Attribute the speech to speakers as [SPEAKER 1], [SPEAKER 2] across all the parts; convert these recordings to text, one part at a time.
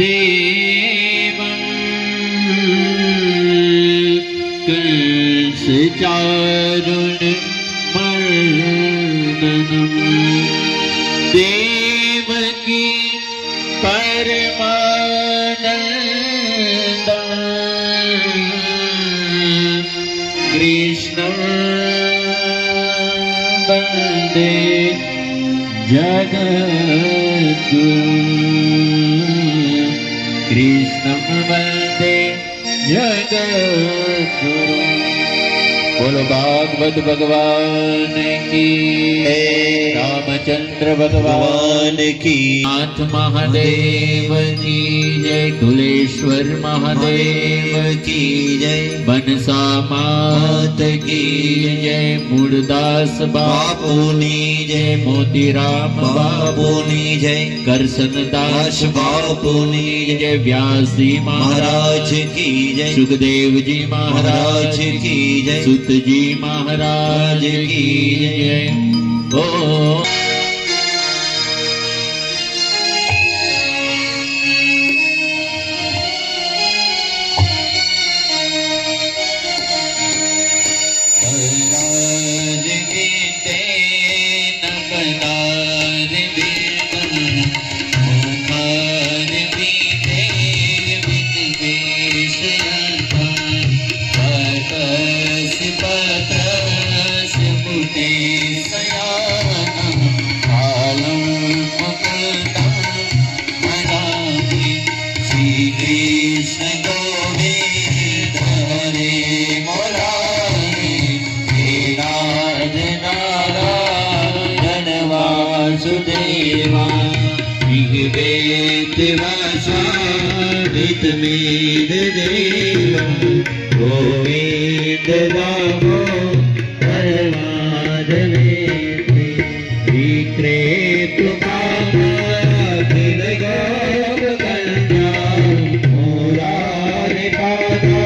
[SPEAKER 1] देवं कंसचारुणमर्दनम् देवकी परमानन्दम् कृष्णं वन्दे जगद्गुरुं कृष्णं वन्दे जगद्गुरुं। बोलो भागवत भगवान की, रामचंद्र भगवान की, नाथ महादेव की जय, कुलेश्वर महादेव की जय, बनसा मात की जय, मूलदास बापूनी जय, मोतीराम बापूनी जय, करसनदास बापूनी जय, व्यासी महाराज की जय, सुखदेव जी महाराज की जय, सुत जी महाराज की जय। ओ गोविंद रामो परमाधवेति विक्रेतु कामाखिल गोपकन्या मुरारि पादा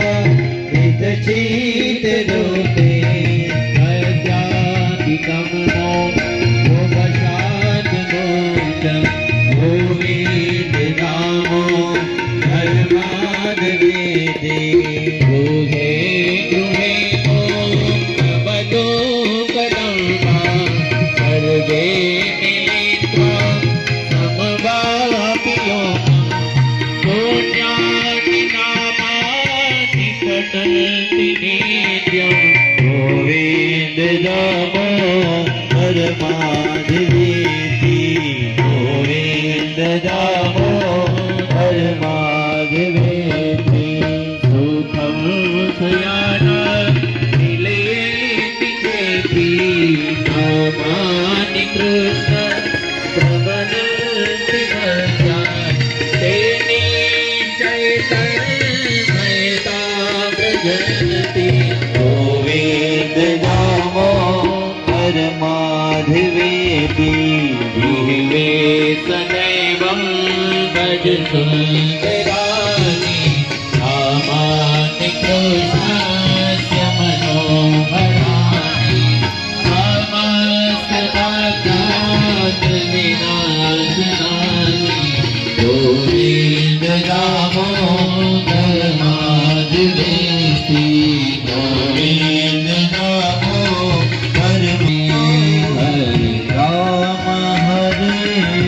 [SPEAKER 1] वितचित रूपे अत्याधिकं मोक्षात् मोक्षं गोविंद रामो परमाधवेति गोविंद रामो परमाधवेति गोविंद रामो परमाधवेति सुखं सयाना निलयेति चेति नामानि कृष्ण प्रवदन्ति भक्त्या तेने चैतन्यमयता प्रजनति गोविंद रामो परमाधवेति जिह्वे सदैवं भज सुन्दराणि नामानि कृष्णस्य मनोहराणि समस्तपापाविनाशनानि गोविंद रामो परमाधवेति गोविंद रामो परमाधवेति। हरे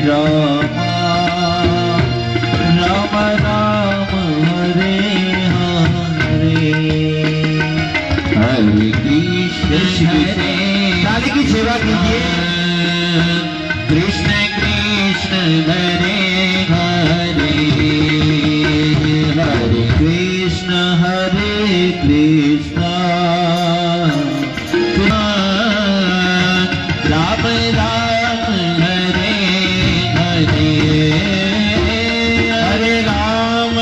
[SPEAKER 1] राम राम राम हरे हरे हरे कृष्ण हरे ताली की सेवा कीजिए कृष्ण कृष्ण हरे हरे हरे कृष्ण राम राम हरे हरे हरे राम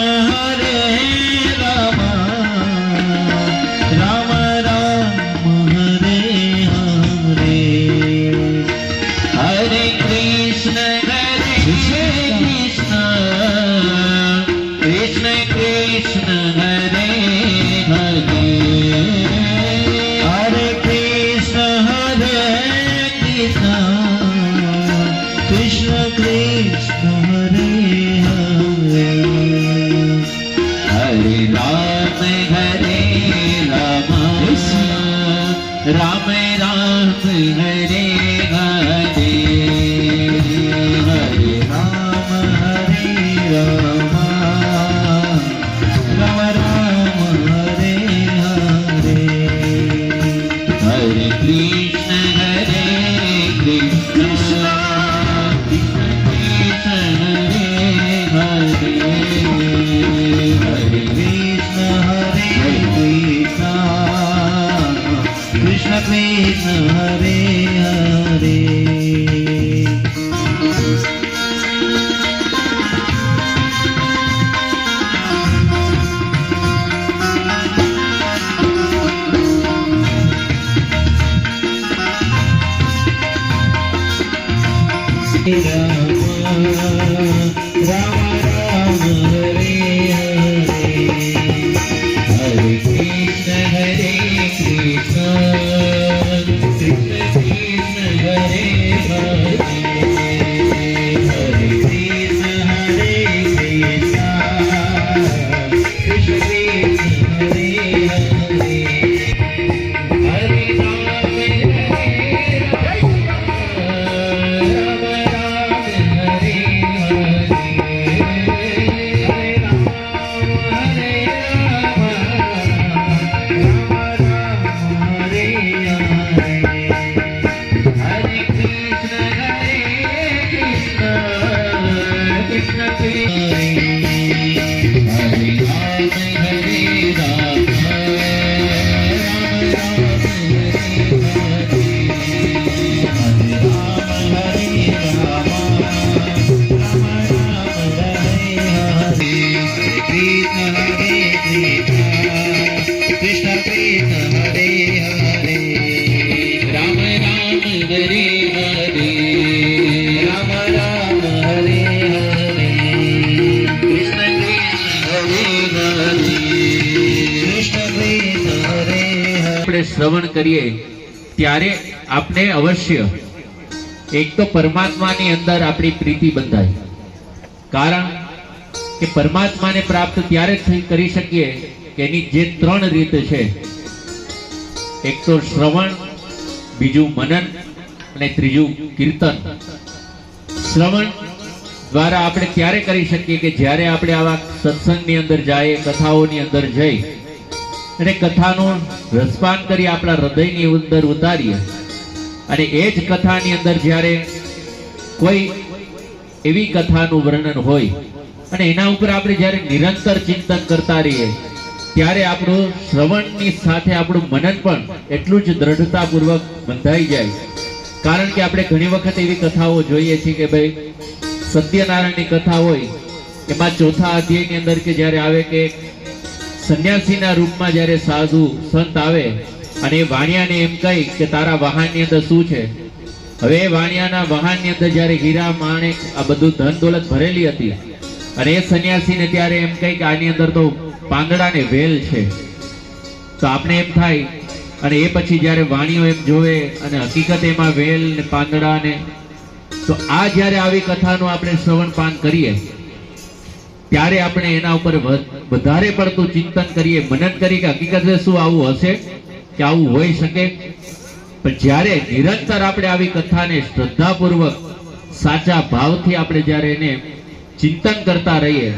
[SPEAKER 1] राम राम हरे हरे हरे कृष्ण हरे રામ રામ હરે હરે હરે કૃષ્ણ Krishna Hare Hare
[SPEAKER 2] શ્રવણ કરીએ ત્યારે આપણે અવશ્ય એક તો પરમાત્માની અંદર આપણી પ્રીતિ બંધાય, કારણ કે પરમાત્માને પ્રાપ્ત ત્યારે જ કરી શકીએ કે એની જે ત્રણ રીત છે, એક તો શ્રવણ, બીજું મનન અને ત્રીજું કીર્તન. શ્રવણ દ્વારા આપણે ત્યારે કરી શકીએ કે જ્યારે આપણે આવા સત્સંગની અંદર જઈએ, કથાઓની અંદર જઈ અને કથાનું રસપાન કરી આપણા હૃદયની અંદર ઉતારીએ, અને એ જ કથાની અંદર જ્યારે કોઈ એવી કથાનું વર્ણન હોય અને એના ઉપર આપણે જ્યારે નિરંતર ચિંતન કરતા રહીએ, ત્યારે આપણું શ્રવણની સાથે આપણું મનન પણ એટલું જ દ્રઢતાપૂર્વક બંધાઈ જાય. કારણ કે આપણે ઘણી વખત એવી કથાઓ જોઈએ છીએ કે ભાઈ સત્યનારાયણની કથા હોય, એમાં ચોથા અધ્યાયની અંદર કે જ્યારે આવે કે સંન્યાસીના રૂપમાં જ્યારે સાધુ સંત આવે અને એ વાણિયાને એમ કહે કે તારા વાહનની અંદર શું છે. હવે એ વાણિયાના વાહનની અંદર જ્યારે હીરા માણેક આ બધું ધન દોલત ભરેલી હતી, અને એ સંન્યાસીને ત્યારે એમ કહે કે આની અંદર તો પાંદડા ને વેલ છે. તો આપણે એમ થાય, અને એ પછી જ્યારે વાણીઓ એમ જોવે અને હકીકત એમાં વેલ ને પાંદડા ને, તો આ જ્યારે આવી કથાનું આપણે શ્રવણ પાન કરીએ ત્યારે આપણે એના ઉપર વધારે પડતું ચિંતન કરીએ, મનન કરીએ કે હકીકત શું આવું હશે કે આવું હોઈ શકે. પણ જ્યારે નિરંતર આપણે આવી કથાને શ્રદ્ધાપૂર્વક સાચા ભાવથી આપણે જ્યારે એને ચિંતન કરતા રહીએ,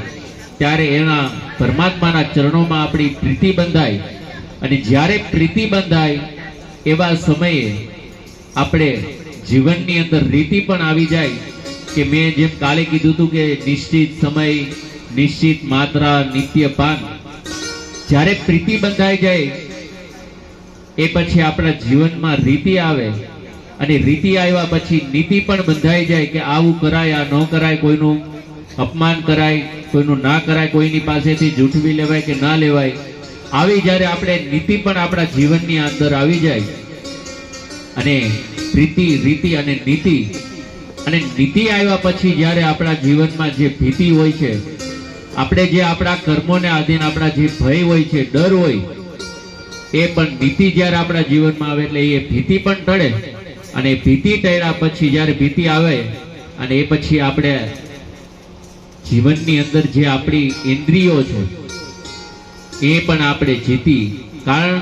[SPEAKER 2] ત્યારે એના પરમાત્માના ચરણોમાં આપણી પ્રીતિ બંધાય. અને જ્યારે પ્રીતિ બંધાય એવા સમયે આપણે જીવનની અંદર રીતિ પણ આવી જાય કે મેં જેમ કાલે કીધું હતું કે નિશ્ચિત સમય, નિશ્ચિત માત્રા, નિત્ય પાન. જ્યારે પ્રીતિ બંધાઈ જાય એ પછી આપણા જીવનમાં રીતિ આવે, અને રીતિ આવ્યા પછી નીતિ પણ બંધાઈ જાય કે આવું કરાય, આ ન કરાય, કોઈનું અપમાન કરાય, કોઈનું ના કરાય, કોઈની પાસેથી જૂઠવી લેવાય કે ના લેવાય. આવી જ્યારે આપણે નીતિ પણ આપણા જીવનની અંદર આવી જાય, અને પ્રીતિ, રીતિ અને નીતિ, અને નીતિ આવ્યા પછી જ્યારે આપણા જીવનમાં જે ભીતિ હોય છે, આપણે જે આપણા કર્મોને આધીન આપણા જે ભય હોય છે, ડર હોય, એ પણ નીતિ જ્યારે આપણા જીવનમાં આવે એટલે એ ભીતિ પણ ટળે. અને ભીતિ ટળ્યા પછી જ્યારે ભીતિ આવે અને એ પછી આપણે જીવનની અંદર જે આપણી ઇન્દ્રિયો છે એ પણ આપણે જીતી. કારણ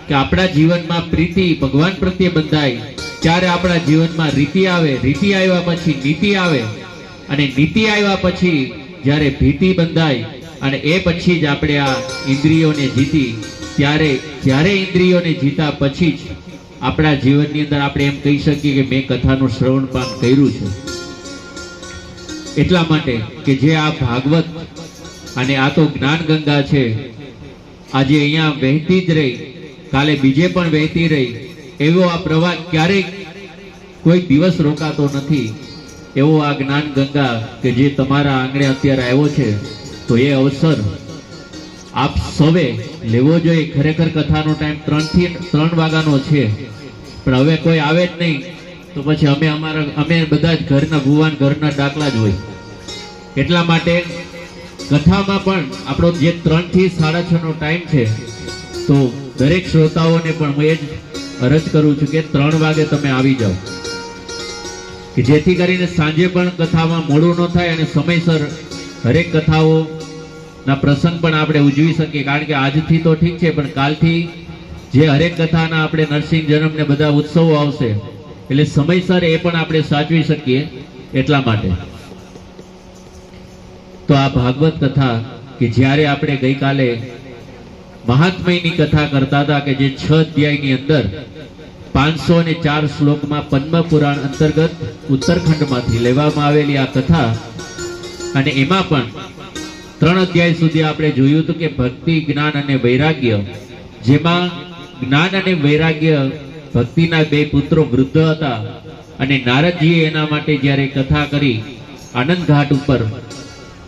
[SPEAKER 2] કે આપણા જીવનમાં પ્રીતિ ભગવાન પ્રત્યે બંધાય ત્યારે આપણા જીવનમાં રીતિ આવે, રીતિ આવ્યા પછી નીતિ આવે, અને નીતિ આવ્યા પછી જ્યારે ભીતિ બંધાય અને એ પછી જ આપણે આ ઇન્દ્રિયોને જીતી, ત્યારે જ્યારે ઇન્દ્રિયોને જીતા પછી જ આપણા જીવનની અંદર આપણે એમ કહી શકીએ કે મેં કથાનું શ્રવણપાન કર્યું છે. એટલા માટે કે જે આ ભાગવત અને આ તો જ્ઞાન ગંગા છે, આજે અહીંયા વહેતી જ રહી, કાલે બીજે પણ વહેતી રહી, એવો આ પ્રવાહ ક્યારેય કોઈ દિવસ રોકાતો નથી. એવો આ જ્ઞાન ગંગા કે જે તમારા આંગણે અત્યારે આવ્યો છે, તો એ અવસર આપ સૌએ લેવો જોઈએ. ખરેખર કથાનો ટાઈમ 3 થી 3 વાગ્યાનો છે, પણ હવે કોઈ આવે જ નહીં તો પછી અમે બધા જ ઘરના ભુવાન ઘરના દાખલા જ હોય. એટલા માટે કથામાં પણ આપણો જે 3 થી 6:30 નો ટાઈમ છે, તો દરેક શ્રોતાઓને પણ હું એ જ અરજ કરું છું કે 3 વાગે તમે આવી જાઓ, કે જેથી કરીને સાંજે પણ કથામાં મોડું ન થાય અને સમયસર હરેક કથાઓના પ્રસંગ પણ આપણે ઉજવી શકીએ. કારણ કે આજથી તો ઠીક છે, પણ કાલથી જે હરેક કથાના આપણે નરસિંહ જન્મ ને બધા ઉત્સવો આવશે, એટલે સમયસર એ પણ આપણે સાચવી શકીએ. એટલા માટે તો આ ભાગવત કથા કે જ્યારે આપણે ગઈકાલે મહાત્મયની કથા કરતા હતા, કે જે 6 અધ્યાયની અંદર 504 શ્લોકમાં પદ્મ પુરાણ અંતર્ગત ઉત્તરખંડમાંથી લેવામાં આવેલી આ કથા, અને એમાં પણ 3 અધ્યાય સુધી આપણે જોયું હતું કે ભક્તિ, જ્ઞાન અને વૈરાગ્ય, જેમાં જ્ઞાન અને વૈરાગ્ય ભક્તિના 2 પુત્રો વૃદ્ધ હતા, અને નારદજીએ એના માટે જ્યારે કથા કરી આનંદ ઘાટ ઉપર,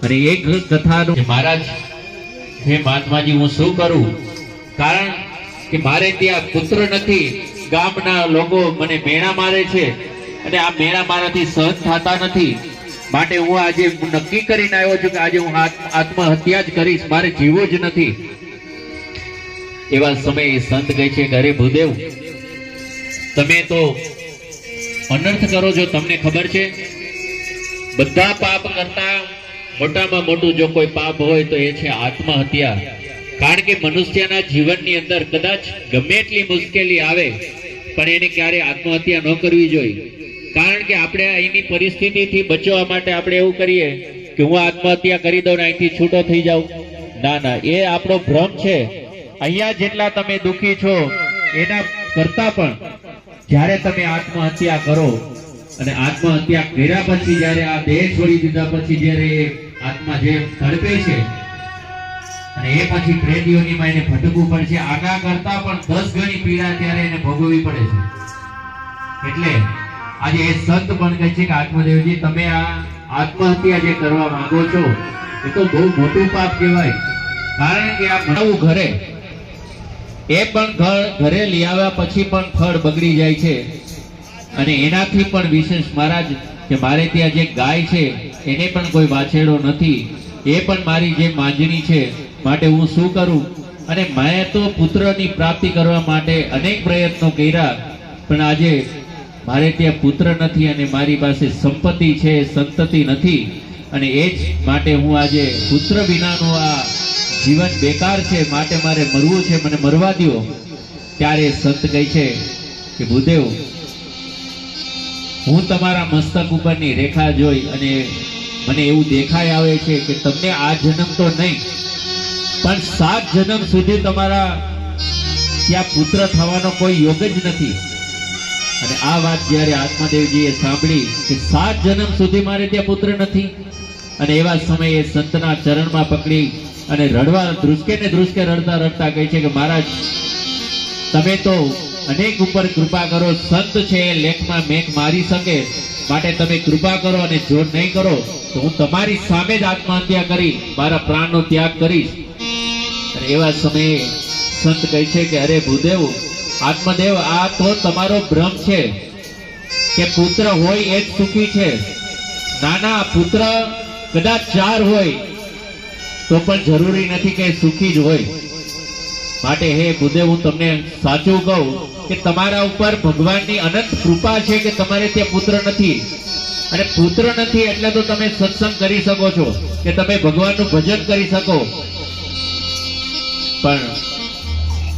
[SPEAKER 2] અને એક કથાનું મહારાજ હે મહાત્માજી હું શું કરું, કારણ કે મારે ત્યાં પુત્ર નથી, ગામના લોકો મને મેણા મારે છે અને આ મેણા મારાથી સહન થતા નથી, માટે હું આજે નક્કી કરીને આવ્યો છું કે આજે હું આત્મહત્યા જ કરીશ, મારે જીવવું જ નથી. એવા સમયે સંત કહે છે કે અરે ભૂદેવ, તમે તો અનર્થ કરો છો. તમને ખબર છે, બધા પાપ કરતા મોટામાં મોટું જો કોઈ પાપ હોય તો એ છે આત્મહત્યા. કારણ કે મનુષ્યના જીવનની અંદર કદાચ ગમે એટલી મુશ્કેલી આવે પણ એને ક્યારે આત્મહત્યા ન કરવી જોઈએ. કારણ કે આપણે અહીંની પરિસ્થિતિથી બચવા માટે આપણે એવું કરીએ કે હું આત્મહત્યા કરી દઉં ને અહીંથી છૂટો થઈ જાઉં. ના ના, એ આપણો ભ્રમ છે. અહીંયા જેટલા તમે દુઃખી છો એના કરતા પણ જ્યારે તમે આત્મહત્યા કરો, અને આત્મહત્યા કર્યા પછી જ્યારે આ દેહ છોડી દીધા પછી જ્યારે આત્મા જે તડપે છે અને એ પછી પ્રેતીઓનીમાં એને ભટકવું પડે છે, આના કરતા પણ 10 ગણી પીડા ત્યારે એને ભોગવવી પડે છે. એટલે આજે એ સંત પણ કહે છે કે આત્મદેવજી, તમે આ આત્મહત્યા જે કરવા માંગો છો એ તો બહુ મોટું પાપ કહેવાય. કારણ કે આ બનાવવું ઘરે, એ પણ ઘરે લઈ આવ્યા પછી પણ ફળ બગડી જાય છે. અને એનાથી પણ વિશેષ મહારાજ કે મારે ત્યાં જે ગાય છે એને પણ કોઈ વાછેડો નથી, એ પણ મારી જે માંજણી છે, માટે હું શું કરું. અને મેં તો પુત્રની પ્રાપ્તિ કરવા માટે અનેક પ્રયત્નો કર્યા, પણ આજે મારે ત્યાં પુત્ર નથી અને મારી પાસે સંપત્તિ છે, સંતતિ નથી, અને એ જ માટે હું આજે પુત્ર વિનાનું આ જીવન બેકાર છે, માટે મારે મરવું છે, મને મરવા દો. ત્યારે સંત કહે છે કે ભૂદેવ, હું તમારા મસ્તક ઉપરની રેખા જોઈ અને મને એવું દેખાઈ આવે છે કે તમને આ જન્મ તો નહીં પણ 7 જન્મ સુધી તમારા ત્યાં પુત્ર થવાનો કોઈ યોગ જ નથી. અને આ વાત જ્યારે આત્મદેવજીએ સાંભળી કે 7 જન્મ સુધી મારે ત્યાં પુત્ર નથી, અને એવા સમયે સંતના ચરણમાં પકડી અને રડવા ધ્રુસકે રડતા રડતા કહે છે કે મહારાજ, તમે તો અનેક ઉપર કૃપા કરો, સંત છે લેખમાં મેઘ મારી શકે, માટે તમે કૃપા કરો, અને જો નહીં કરો તો હું તમારી સામે જ આત્મહત્યા કરી મારા પ્રાણનો ત્યાગ કરીશ. અને એવા સમયે સંત કહે છે કે અરે ભૂદેવ, આત્મદેવ, આ તો તમારો ભ્રમ છે કે પુત્ર હોય એ જ સુખી છે. નાના પુત્ર કદાચ 4 હોય તો પણ જરૂરી નથી કે સુખી જ હોય. માટે હે ભૂદેવ, હું તમને સાચું કહું કે તમારા ઉપર ભગવાનની અનંત કૃપા છે કે તમારે ત્યાં પુત્ર નથી, અને પુત્ર નથી એટલે તો તમે સત્સંગ કરી શકો છો, કે તમે ભગવાનનું ભજન કરી શકો. પણ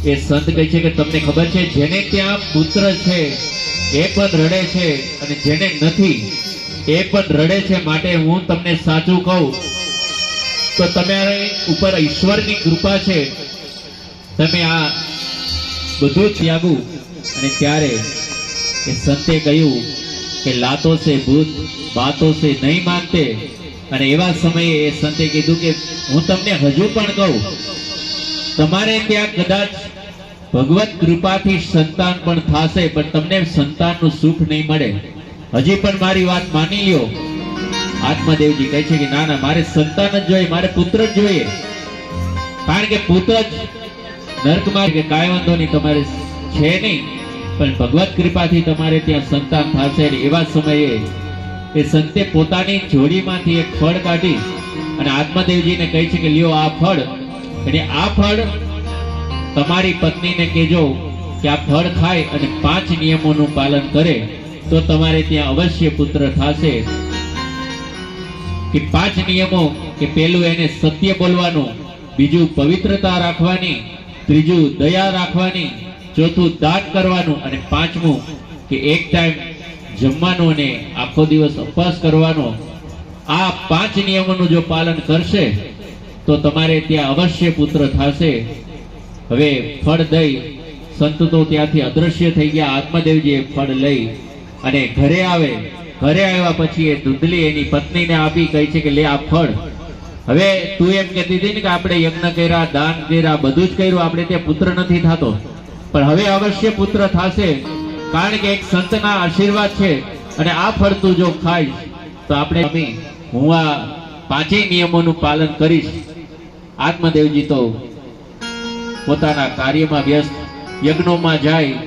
[SPEAKER 2] એ સંત કહે છે કે તમને ખબર છે, જેને ત્યાં પુત્ર છે એ પણ રડે છે અને જેને નથી એ પણ રડે છે. માટે હું તમને સાચું કહું તો તમારે ઉપર ઈશ્વરની કૃપા છે, તમે આ બધું ત્યાગું. અને ત્યારે એ સંતે કહ્યું કે લાતો સે ભૂત બાતો સે નહીં માનતે. અને એવા સમયે એ સંતે કીધું કે હું તમને હજુ પણ કહું, તમારે ત્યાં કદાચ ભગવત કૃપાથી સંતાન પણ થશે, પણ તમને સંતાનનું સુખ નહીં મળે. હજી પણ મારી વાત માની લ્યો. આત્મદેવજી કહે છે કે ના ના, મારે સંતાન જ જોઈએ, મારે પુત્ર જ જોઈએ. કારણ કે પુત્ર જ નર્કમાં કે કાંઈ વાંધો નહીં, તમારે છે નહીં, પણ ભગવત કૃપાથી તમારે ત્યાં સંતાન થશે. એવા સમયે એ સંતે પોતાની જોડીમાંથી એક ફળ કાઢી અને આત્મદેવજીને કહે છે કે લ્યો આ ફળ, અને આ ફળ તમારી પત્નીને કહેજો કે આ ફળ ખાય અને 5 નિયમોનું પાલન કરે તો તમારે ત્યાં અવશ્ય પુત્ર થશે. કે 5 નિયમો કે પહેલું એને સત્ય બોલવાનું, બીજું પવિત્રતા રાખવાની, ત્રીજું દયા રાખવાની, ચોથું દાન કરવાનું, અને 5મું કે એક ટાઈમ જમવાનું અને આખો દિવસ ઉપવાસ કરવાનો. આ 5 નિયમોનું જો પાલન કરશે તો તમારે ત્યાં અવશ્ય પુત્ર થશે. હવે ફળ દઈ સંત તો ત્યાંથી અદ્રશ્ય થઈ ગયા. આત્મદેવજીએ ફળ લઈ અને ઘરે આવે. ઘરે આવ્યા પછી એ દૂધલી એની પત્નીને આપી, કહે છે કે લે આ ફળ. હવે તું એમ કહેતી હતી ને કે આપણે યજ્ઞ કર્યા, દાન કર્યા, બધું જ કર્યું, આપણે ત્યાં પુત્ર નથી થતો, પણ હવે અવશ્ય પુત્ર થશે. કારણ કે એક સંતના આશીર્વાદ છે, અને આ ફળ તું જો ખાઈશ તો આપણે હું આ 5 નિયમોનું પાલન કરીશ. આત્મદેવજી તો પોતાના કાર્યમાં વ્યસ્ત, યજ્ઞોમાં જાય.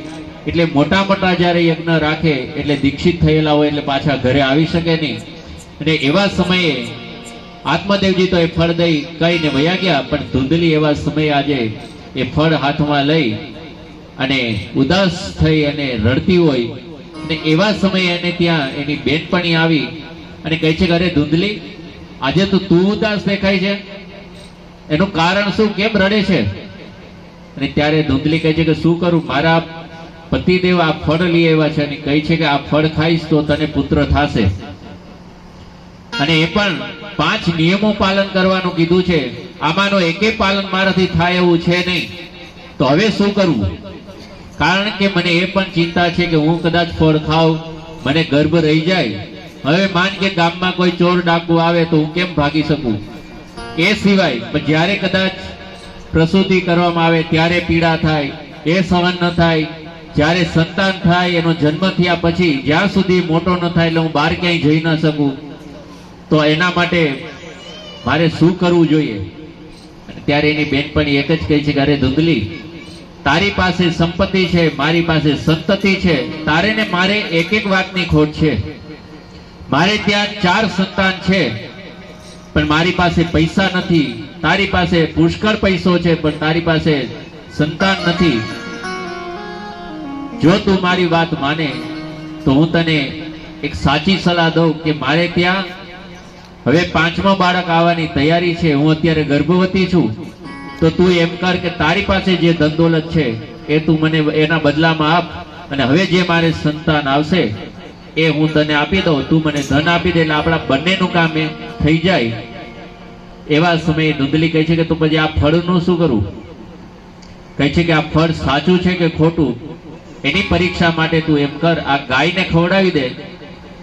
[SPEAKER 2] એટલે મોટા મોટા જ્યારે યજ્ઞ રાખે એટલે દીક્ષિત થયેલા હોય એટલે પાછા ઘરે આવી શકે નહીં. અને એવા સમયે આત્મદેવજી તો એ ફળ દઈ કહીને વયા ગયા, પણ ધૂંધલી એવા સમયે આજે એ ફળ હાથમાં લઈ અને ઉદાસ થઈ અને રડતી હોય. અને એવા સમયે એને ત્યાં એની બેનપણી આવી અને કહે છે કે અરે ધૂંધલી, આજે તો તું ઉદાસ દેખાય છે, એનું કારણ શું, કેમ રડે છે? અને ત્યારે ધૂંધલી કહે છે કે શું કરું, મારા પતિદેવ આ ફળ લઈ આવ્યા છે અને કહે છે કે આ ફળ ખાઈશ તો તને પુત્ર થશે, અને એ પણ 5 નિયમો પાલન કરવાનું કીધું છે. આમાંનો એકે પાલન મારાથી થાય એવું છે નહીં, તો હવે શું કરવું? કારણ કે મને એ પણ ચિંતા છે કે હું કદાચ ફળ ખાઉં, મને ગર્ભ રહી જાય. હવે માન કે ગામમાં કોઈ ચોર ડાકુ આવે તો હું કેમ ભાગી શકું? એ સિવાય પણ જ્યારે કદાચ પ્રસૂતિ કરવામાં આવે ત્યારે પીડા થાય, એ સહન ન થાય. જ્યારે સંતાન થાય, એનો જન્મ થયા પછી જ્યાં સુધી મોટો ન થાય એટલે હું બહાર ક્યાંય જઈ ન શકું, તો એના માટે મારે શું કરવું જોઈએ? ત્યારે એની બેનપણી એક જ કહે છે કે અરે ધૂંધલી, તારી પાસે સંપત્તિ છે, મારી પાસે સંતતિ છે, તારે ને મારે એક એક વાતની ખોટ છે. મારે ત્યાં 4 સંતાન છે, પણ મારી પાસે પૈસા નથી. તારી પાસે પુષ્કળ પૈસો છે, પણ તારી પાસે સંતાન નથી. જો તું મારી વાત માને તો હું તને એક સાચી સલાહ દઉં કે મારે ત્યાં હવે 5મો બાળક આવવાની તૈયારી છે, હું અત્યારે ગર્ભવતી છું, તો તું એમ કર કે તારી પાસે જે ધન દોલત છે એ તું મને એના બદલામાં આપ, અને હવે જે મારે સંતાન આવશે એ હું તને આપી દઉં, તું મને ધન આપી દે, એટલે આપણા બંનેનું કામ એ થઈ જાય. એવા સમયે ધૂંધલી કહે છે કે તું પછી આ ફળનું શું કરું? કહે છે કે આ ફળ સાચું છે કે ખોટું એની પરીક્ષા માટે તું એમ કર, આ ગાયને ખવડાવી દે,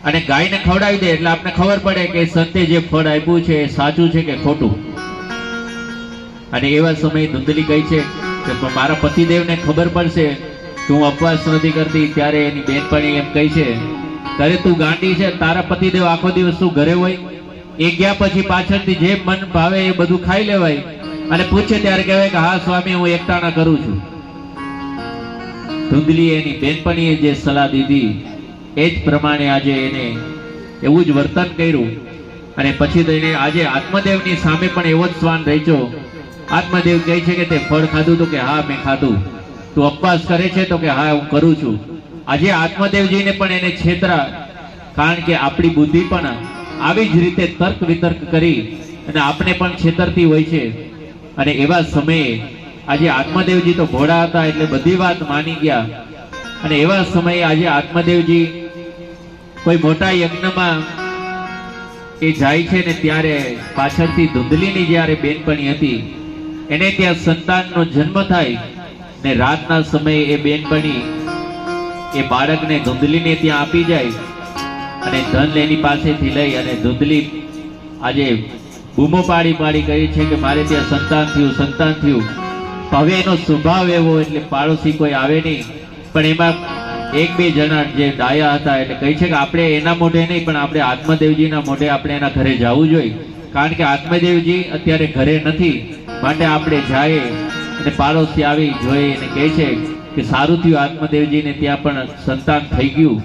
[SPEAKER 2] અને ગાયને ખવડાવી દે એટલે આપણે ખબર પડે કે સંતે જે ફળ આપ્યું છે એ સાચું છે કે ખોટું. અને એવા સમયે ધૂંધલી કહે છે કે મારા પતિદેવને ખબર પડશે કે હું ઉપવાસ નથી કરતી. ત્યારે એની બેનપણી એમ કહે છે કે અરે તું ગાંડી છે, તારા પતિદેવ આખો દિવસ શું ઘરે હોય? એ ગયા પછી પાછળથી જે મન ભાવે એ બધું ખાઈ લેવાય, અને પૂછે ત્યારે કહેવાય કે હા સ્વામી, હું એકટાણા કરું છું. ધૂંધલીએ એની બેનપણીએ જે સલાહ દીધી એ જ પ્રમાણે આજે એને એવું જ વર્તન કર્યું. અને પછી તો એને આજે આત્મદેવની સામે પણ એવો જ શ્વાન રચ્યો. આત્મદેવ કહે છે કે તે ફળ ખાધું? તો કે હા મેં ખાધું. તું ઉપવાસ કરે છે? તો કે હા હું કરું છું. આજે આત્મદેવજીને પણ એને છેતરા, કારણ કે આપણી બુદ્ધિ પણ આવી જ રીતે તર્ક વિતર્ક કરી અને આપણે પણ છેતરતી હોય છે. અને એવા સમયે આજે આત્મદેવજી તો ભોળા હતા એટલે બધી વાત માની ગયા. અને એવા સમયે આજે આત્મદેવજી કોઈ મોટા યજ્ઞમાં એ જાય છે ને ત્યારે પાછળથી ધૂંધલીની જ્યારે બેનપણી હતી એને ત્યાં સંતાનનો જન્મ થાય ને રાતના સમયે એ બેનપણી એ બાળકને ધૂંધલીને ત્યાં આપી જાય અને ધન એની પાસેથી લઈ અને ધૂંધલી આજે બૂમો પાડી પાડી કહી છે કે મારે ત્યાં સંતાન થયું. હવે એનો સ્વભાવ એવો એટલે પાડોશી કોઈ આવે નહીં, પણ એમાં એક બે જણા જે ડાયા હતા એટલે કહે છે કે આપણે એના મોઢે નહીં પણ આપણે આત્મદેવજીના મોઢે આપણે એના ઘરે જવું જોઈએ, કારણ કે આત્મદેવજી અત્યારે ઘરે નથી, માટે આપણે જાય. અને પાડોશી આવી જોઈએ અને કહે છે કે સારું થયું આત્મદેવજીને ત્યાં પણ સંતાન થઈ ગયું.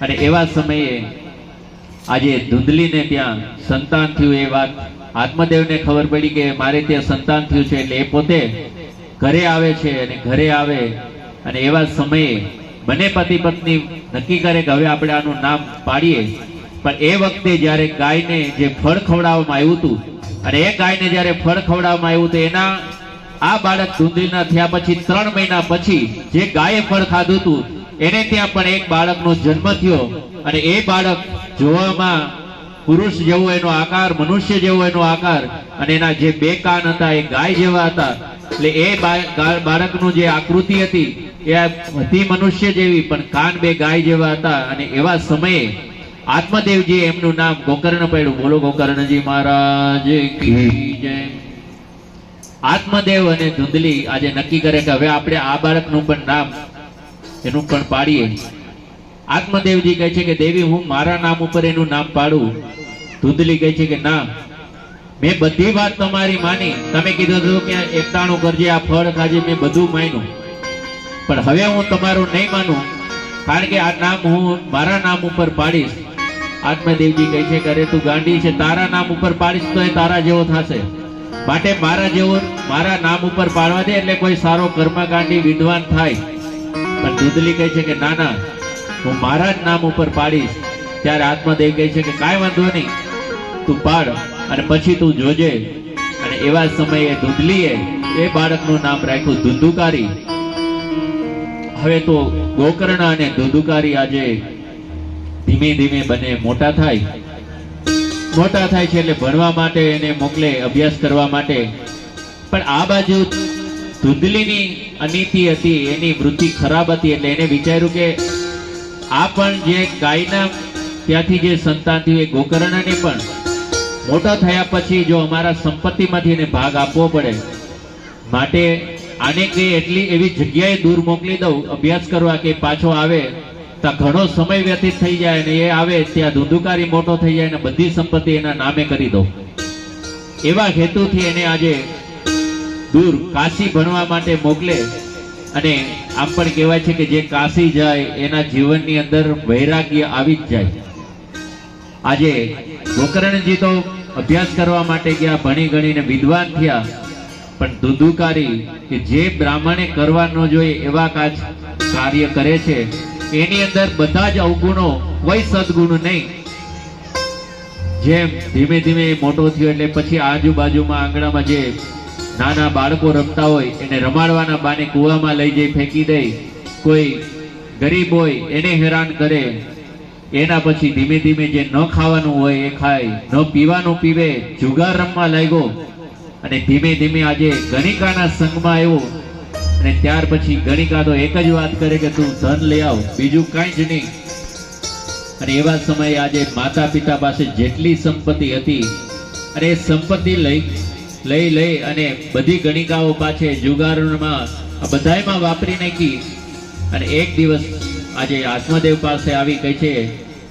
[SPEAKER 2] અને એવા સમયે આજે ધૂંધલીને ત્યાં સંતાન થયું એ વાત આત્મદેવને ખબર પડી કે મારે ત્યાં સંતાન થયું છે, એટલે એ પોતે ઘરે આવે છે. અને ઘરે આવે અને એવા સમયે બંને પતિ પત્ની નક્કી કરે કે હવે આપણે આનું નામ પાડીએ. પણ એ વખતે જ્યારે ગાયને જે ફળ ખવડાવવામાં આવ્યું હતું અને એ ગાયને જ્યારે ફળ ખવડાવવામાં આવ્યું હતું એના આ બાળક ધૂંધલીના થયા પછી 3 મહિના પછી જે ગાયે ફળ ખાધું હતું એને ત્યાં પણ એક બાળકનો જન્મ થયો. અને એ બાળક જોવામાં પુરુષ જેવો એનો આકાર, મનુષ્ય જેવો એનો આકાર, અને એના જે 2 કાન હતા એ ગાય જેવા હતા. એટલે એ બાળકનું જે આકૃતિ હતી એ હતી મનુષ્ય જેવી પણ કાન 2 ગાય જેવા હતા. અને એવા સમયે આત્મદેવજીએ એમનું નામ ગોકર્ણ પાડ્યું. બોલો ગોકર્ણજી મહારાજ કી જય. આત્મદેવ અને ધૂંધલી આજે નક્કી કરે કે હવે આપણે આ બાળકનું પણ નામ એનું પણ પાડીએ. આત્મદેવજી કહે છે કે દેવી હું મારા નામ ઉપર એનું નામ પાડું. ધૂંધલી કહે છે કે ના, મેં બધી વાત તમારી માની, તમે કીધું હતું કે એકટાણું કરજે, આ ફળ ખાજે, મેં બધું માન્યું, પણ હવે હું તમારું નહીં માનું, કારણ કે આ નામ હું મારા નામ ઉપર પાડીશ. આત્મદેવજી કહે છે કે અરે તું ગાંડી છે, તારા નામ ઉપર પાડીશ તો એ તારા જેવો થશે, માટે મારા જેવો મારા નામ ઉપર પાડવા દે એટલે કોઈ સારો કર્મકાંડી વિદ્વાન થાય. પણ ધૂંધલી કહે છે કે ના ના, હું મારા જ નામ ઉપર પાડીશ. ત્યારે આત્મદેવ કહે છે કે કાંઈ વાંધો નહીં, તું પાડ અને પછી તું જોજે. અને એવા સમયે ધૂંધલીએ એ બાળકનું નામ રાખ્યું ધુંધુકારી. હવે તો ગોકર્ણ અને ધુંધુકારી આજે ધીમે ધીમે બંને મોટા થાય છે એટલે ભણવા માટે એને મોકલે, અભ્યાસ કરવા માટે. પણ આ બાજુ ધૂંધલીની અનીતિ હતી, એની વૃત્તિ ખરાબ હતી, એટલે એને વિચાર્યું કે આ પણ જે ગાયના ત્યાંથી જે સંતાન થયું એ ગોકર્ણને પણ મોટા થયા પછી જો અમારા સંપત્તિમાંથી એને ભાગ આપવો પડે, માટે આને કઈ એટલી એવી જગ્યાએ દૂર મોકલી દઉં અભ્યાસ કરવા કે પાછો આવે તો ઘણો સમય વ્યતીત થઈ જાય, અને એ આવે ત્યાં ધુંધુકારી મોટો થઈ જાય અને બધી સંપત્તિ એના નામે કરી દઉં. એવા હેતુથી એને આજે દૂર કાશી ભણવા માટે મોકલે. અને આમ પણ કહેવાય છે કે જે કાશી જાય એના જીવનની અંદર વૈરાગ્ય આવી જ જાય. આજે ગોકર્ણજી તો અભ્યાસ કરવા માટે ગયા, ભણી ગણીને વિદ્વાન થયા, પણ ધુંધુકારી કે જે બ્રાહ્મણે કરવા ન જોઈએ એવા કાર્ય કરે છે, એની અંદર બધા જ અવગુણો, કોઈ સદગુણ નહીં. જેમ ધીમે ધીમે મોટો થયો એટલે પછી આજુબાજુમાં આંગણામાં જે નાના બાળકો રમતા હોય એને રમાડવાના બાને કૂવામાં લઈ જઈ ફેંકી દે, કોઈ ગરીબ હોય એને હેરાન કરે. એના પછી ધીમે ધીમે જે ન ખાવાનું હોય એ ખાય, ન પીવાનું પીવે, જુગાર રમવા લાગ્યો. અને ધીમે ધીમે આજે ગણિકાના સંગમાં આવ્યો. અને ત્યાર પછી ગણિકા તો એક જ વાત કરે કે તું ધન લઈ આવ, બીજું કાંઈ જ નહીં. અને એવા સમયે આજે માતા પિતા પાસે જેટલી સંપત્તિ હતી અને એ સંપત્તિ લઈ અને બધી ગણિકાઓ પાછે જુગારમાં આ બધાયમાં વાપરી નાખી. અને એક દિવસ આજે આત્મદેવ પાસે આવી કહે છે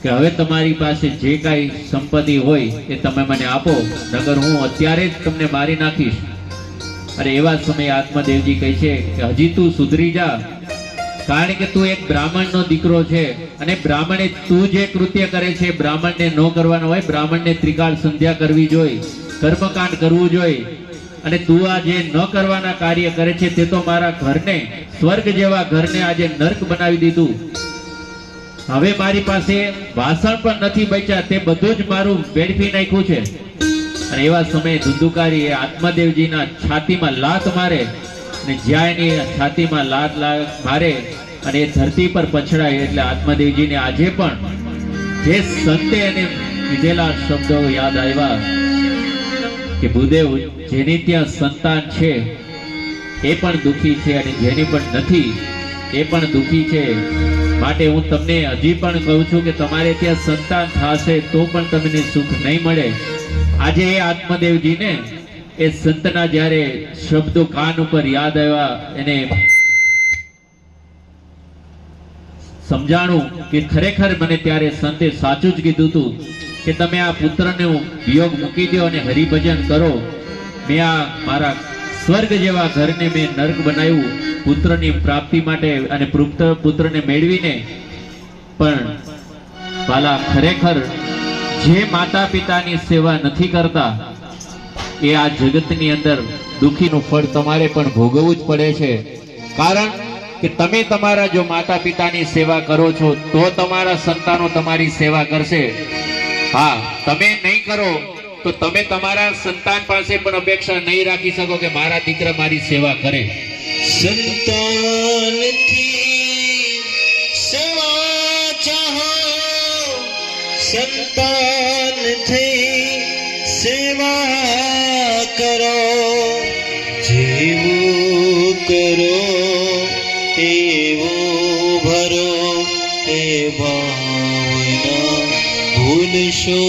[SPEAKER 2] કે હવે તમારી પાસે જે કાંઈ સંપત્તિ હોય એ તમે મને આપો, નગર હું અત્યારે જ તમને મારી નાખીશ. અને એવા સમયે આત્મદેવજી કહે છે કે હજી તું સુધરી જા, કારણ કે તું એક બ્રાહ્મણનો દીકરો છે અને બ્રાહ્મણે તું જે કૃત્ય કરે છે બ્રાહ્મણને ન કરવાનો હોય. બ્રાહ્મણને ત્રિકાળ સંધ્યા કરવી જોઈએ, કર્મકાંડ કરવું જોઈએ, અને તું આ જે ન કરવાના કાર્ય કરે છે તે તો મારા ઘરને, સ્વર્ગ જેવા ઘરને આજે નર્ક બનાવી દીધું. હવે મારી પાસે વાસણ પણ નથી બચ્યા, તે બધું જ મારું વેડફી નાખ્યું છે. અને એવા સમયે ધુંધુકારી એ આત્મદેવજીના છાતીમાં લાત મારે, અને જ્યાં એની છાતીમાં લાત મારે અને એ ધરતી પર પછડાય. એટલે આત્મદેવજીને આજે પણ જે સંતે એને કીધેલા શબ્દો યાદ આવ્યા કે ભૂદેવ, જેની ત્યાં સંતાન છે એ પણ દુઃખી છે અને જેની પણ નથી એ પણ દુઃખી છે. માટે હું તમને હજી પણ કહું છું કે તમારે ત્યાં સંતાન થશે તો પણ તમને સુખ નહીં મળે. આજે એ આત્મદેવજીને એ સંતના જ્યારે શબ્દો કાન ઉપર યાદ આવ્યા, એને સમજાણું કે ખરેખર મને ત્યારે સંતે સાચું જ કીધું હતું કે તમે આ પુત્રનો વિયોગ મૂકી દો અને હરિભજન કરો. મેં આ મારા સ્વર્ગ જેવા ઘરને મેં નર્ક બનાવ્યું પુત્રની પ્રાપ્તિ માટે અને પુત્રને મેળવીને. પણ વાલા, ખરેખર જે માતા પિતાની સેવા નથી કરતા એ આ જગતની અંદર દુઃખીનું ફળ તમારે પણ ભોગવવું જ પડે છે. કારણ કે તમે તમારા જો માતા પિતાની સેવા કરો છો તો તમારા સંતાનો તમારી સેવા કરશે. હા, તમે નહીં કરો તો તમે તમારા સંતાન પાસે પણ અપેક્ષા નહીં રાખી શકો કે મારા દીકરા મારી સેવા કરે.
[SPEAKER 1] સંતાનથી સેવા ચાહો, સંતાનથી સેવા કરો, જેવું કરો એવું ભરો, એ ભાવના ભૂલશો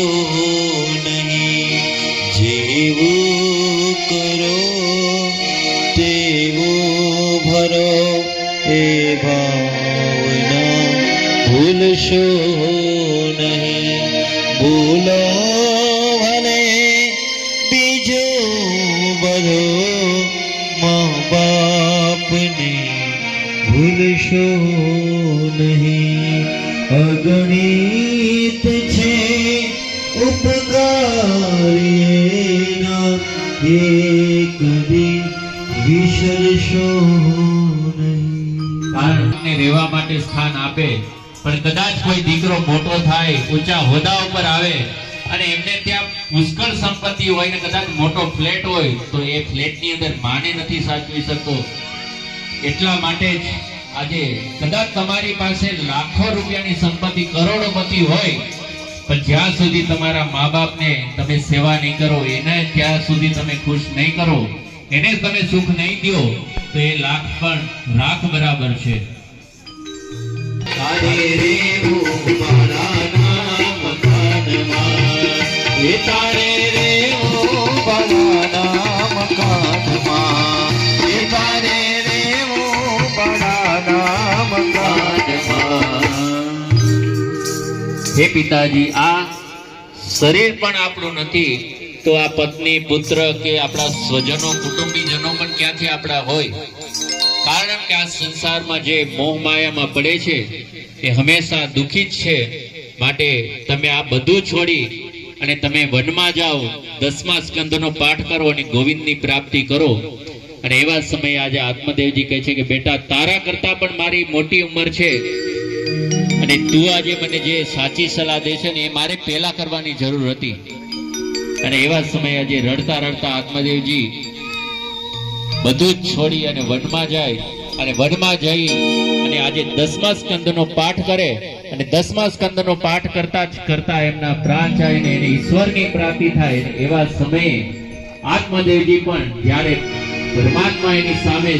[SPEAKER 1] નહીં. જેવું કરો તેવું ભરો, એ ભાવના ભૂલશો નહીં. ભૂલો ભલે બીજું બધું, મા બાપને ભૂલશો નહીં. અગણિત છે ઉપકારીના, એક દી વિસરશો નહીં.
[SPEAKER 2] બાળકને રહેવા માટે સ્થાન આપે, પણ કદાચ કોઈ દીકરો મોટો થાય, ઊંચા હોદ્દા ઉપર આવે અને એમને ત્યાં પુષ્કળ સંપત્તિ હોય ને કદાચ મોટો ફ્લેટ હોય તો એ ફ્લેટની અંદર માને નથી સાચવી શકતો. એટલા માટે જ આજે કદાચ તમારી પાસે લાખો રૂપિયાની સંપત્તિ, કરોડોપતિ હોય, પણ જ્યાં સુધી તમારા મા બાપને તમે સેવા નહીં કરો, એને ત્યાં સુધી તમે ખુશ નહીં કરો, એને તમે સુખ નહીં દો, તો એ લાખ પણ રાખ બરાબર છે.
[SPEAKER 1] તારે રેવું મારા નામ કાનમાં, એ તારે રેવું મારા નામ કાનમાં, એ તારે રેવું મારા નામ કાનમાં.
[SPEAKER 2] હે પિતાજી, આ શરીર પણ આપણું નથી તો આ પત્ની, પુત્ર કે આપણા સ્વજનો, કુટુંબીજનો પણ ક્યાંથી આપણા હોય? કારણ કે આ સંસારમાં જે મોહ માયામાં પડે છે એ હંમેશા દુઃખી જ છે. માટે તમે આ બધું છોડી અને તમે વનમાં જાઓ, 10મા સ્કંદનો પાઠ કરો અને ગોવિંદની પ્રાપ્તિ કરો. અને એવા સમયે આજે આત્મદેવજી કહે છે કે બેટા, તારા કરતા પણ મારી મોટી ઉંમર છે અને તું આજે મને જે સાચી સલાહ દે છે ને એ મારે પહેલા કરવાની જરૂર હતી. અને એવા સમયે આજે રડતા રડતા આત્મદેવજી બધું જ છોડી અને વનમાં જાય અને વનમાં જઈ અને આજે 10મા સ્કંદનો પાઠ કરે અને 10મા સ્કંદનો પાઠ કરતા જ કરતા એમના પ્રાણ જાય ને એને ઈશ્વરની પ્રાપ્તિ થાય. એવા સમયે આત્મદેવજી પણ જ્યારે પરમાત્મા એની સામે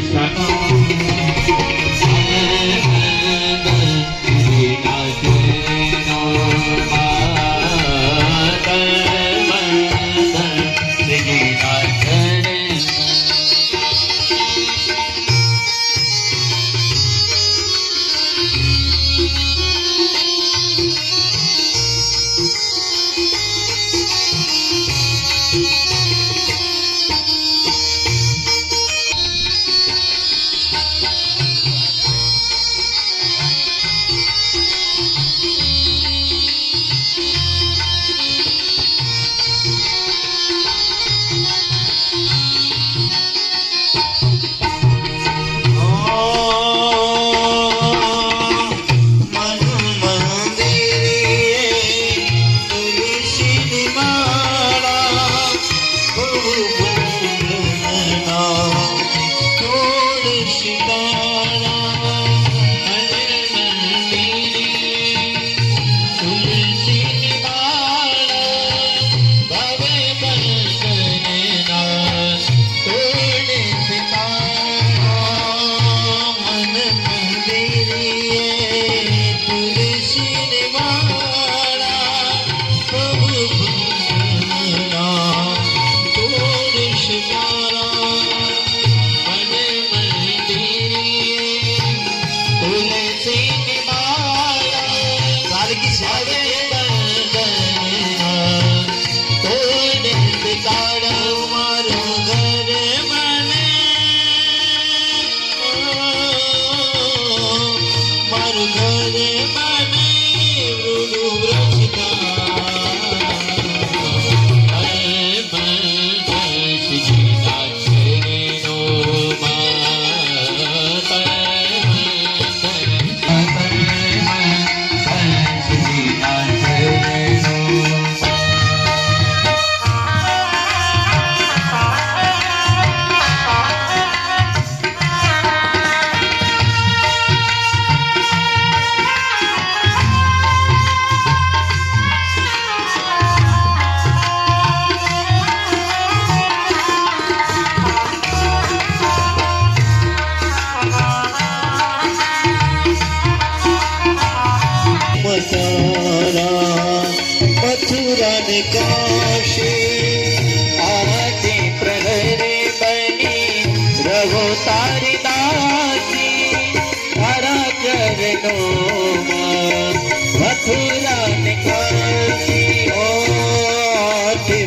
[SPEAKER 1] મથુરા ને કાશી ઓ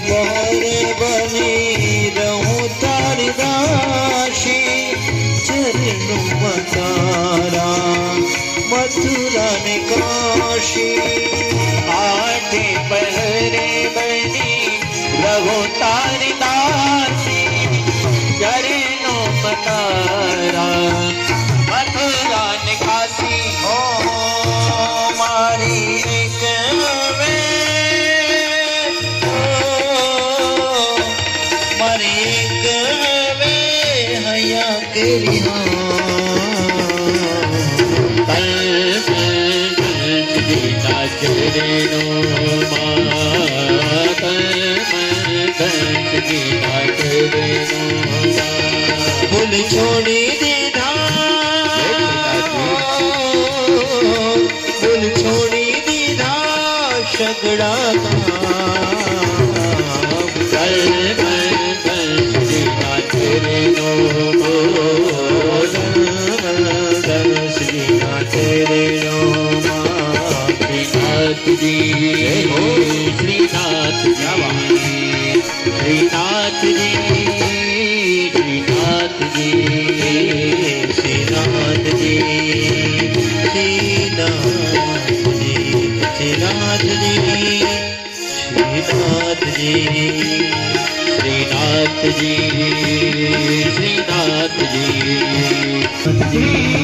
[SPEAKER 1] મોર બની રહું તારી દાસી ચરણોમાં તારા મથુરા ને કાશી આઠે પહેરે બની રહું તારી દાસી ચરણોમાં તારા મથુરા ને કાશી ઓ મારી એક વે મારી એક વે હૈયા કેરી ભૂલ છોડી દીધા ભૂલ છોડી દીધા સગડા શ્રીનાથજી